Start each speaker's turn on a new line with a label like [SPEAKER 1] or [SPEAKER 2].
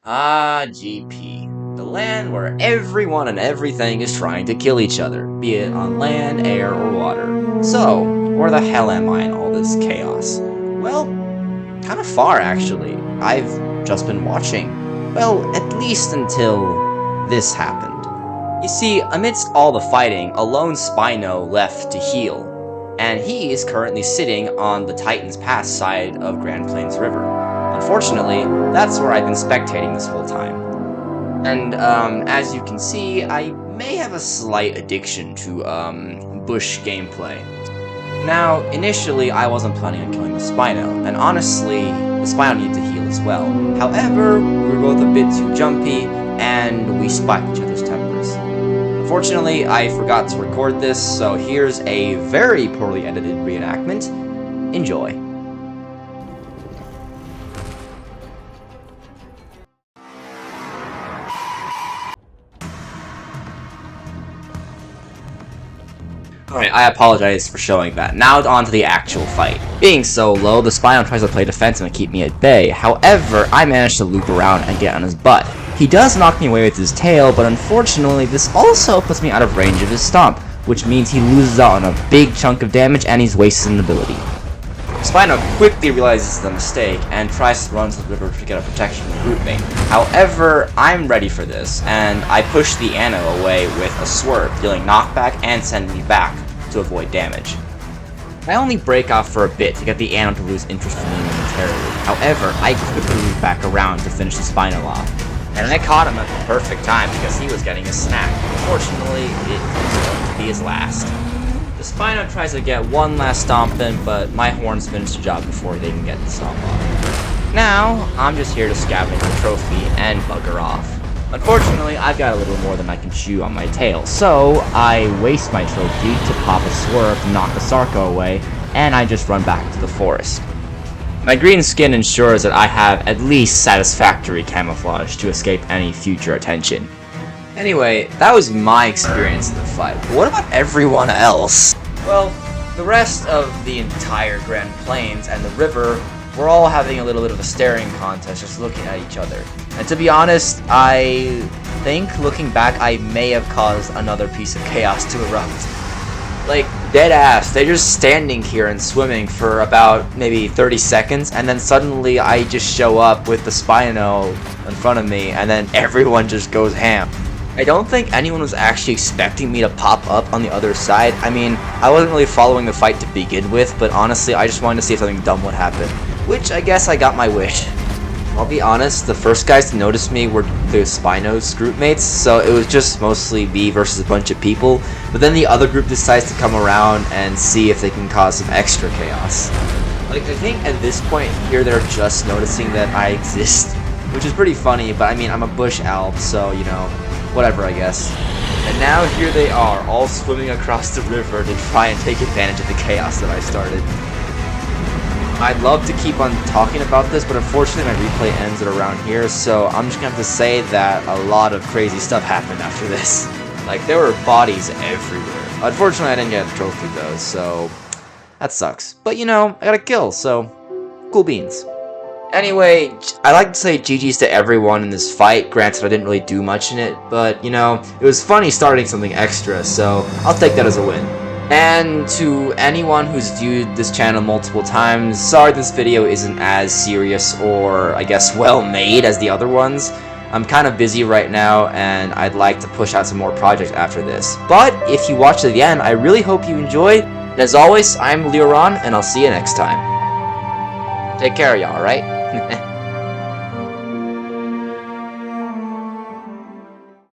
[SPEAKER 1] Ah, GP. The land where everyone and everything is trying to kill each other, be it on land, air, or water. So, where the hell am I in all this chaos? Well, kind of far actually. I've just been watching. Well, at least until this happened. You see, amidst all the fighting, a lone Spino left to heal, and he is currently sitting on the Titan's Pass side of Grand Plains River. Unfortunately, that's where I've been spectating this whole time. And, as you can see, I may have a slight addiction to, bush gameplay. Now, initially, I wasn't planning on killing the Spino, and honestly, the Spino needed to heal as well. However, we were both a bit too jumpy, and we spiked each other's tempers. Unfortunately, I forgot to record this, so here's a very poorly edited reenactment. Enjoy. Alright, I apologize for showing that. Now on to the actual fight. Being so low, the Spino tries to play defensive and keep me at bay. However, I managed to loop around and get on his butt. He does knock me away with his tail, but unfortunately, this also puts me out of range of his stomp, which means he loses out on a big chunk of damage and he's wasted an ability. Spino quickly realizes the mistake and tries to run to the river to get a protection from the groupmate. However, I'm ready for this, and I push the Anno away with a swerve, dealing knockback and sending me back to avoid damage. I only break off for a bit to get the Anno to lose interest in me momentarily. However, I quickly move back around to finish the Spino off. And I caught him at the perfect time because he was getting a snack. Unfortunately, it was going to be his last. The Spino tries to get one last stomp in, but my horns finish the job before they can get the stomp off. Now, I'm just here to scavenge the trophy and bugger off. Unfortunately, I've got a little more than I can chew on my tail, so I waste my trophy to pop a swerve to knock the Sarco away, and I just run back to the forest. My green skin ensures that I have at least satisfactory camouflage to escape any future attention. Anyway, that was my experience in the fight, but what about everyone else? Well, the rest of the entire Grand Plains and the river were all having a little bit of a staring contest, just looking at each other. And to be honest, I think, looking back, I may have caused another piece of chaos to erupt. Like, dead ass, they're just standing here and swimming for about maybe 30 seconds, and then suddenly I just show up with the Spino in front of me, and then everyone just goes ham. I don't think anyone was actually expecting me to pop up on the other side. I mean, I wasn't really following the fight to begin with, but honestly, I just wanted to see if something dumb would happen. Which, I guess I got my wish. I'll be honest, the first guys to notice me were the Spino's group mates, so it was just mostly me versus a bunch of people, but then the other group decides to come around and see if they can cause some extra chaos. Like, I think at this point here they're just noticing that I exist, which is pretty funny, but I mean, I'm a bush elf, so, you know, whatever, I guess. And now here they are, all swimming across the river to try and take advantage of the chaos that I started. I'd love to keep on talking about this, but unfortunately my replay ends at around here, so I'm just gonna have to say that a lot of crazy stuff happened after this. Like, there were bodies everywhere. Unfortunately, I didn't get a trophy though, so that sucks. But you know, I got a kill, so cool beans. Anyway, I like to say GG's to everyone in this fight. Granted, I didn't really do much in it, but you know, it was funny starting something extra, so I'll take that as a win. And to anyone who's viewed this channel multiple times, sorry this video isn't as serious or, I guess, well made as the other ones. I'm kind of busy right now, and I'd like to push out some more projects after this. But if you watch to the end, I really hope you enjoyed. And as always, I'm Leoron, and I'll see you next time. Take care, y'all, alright?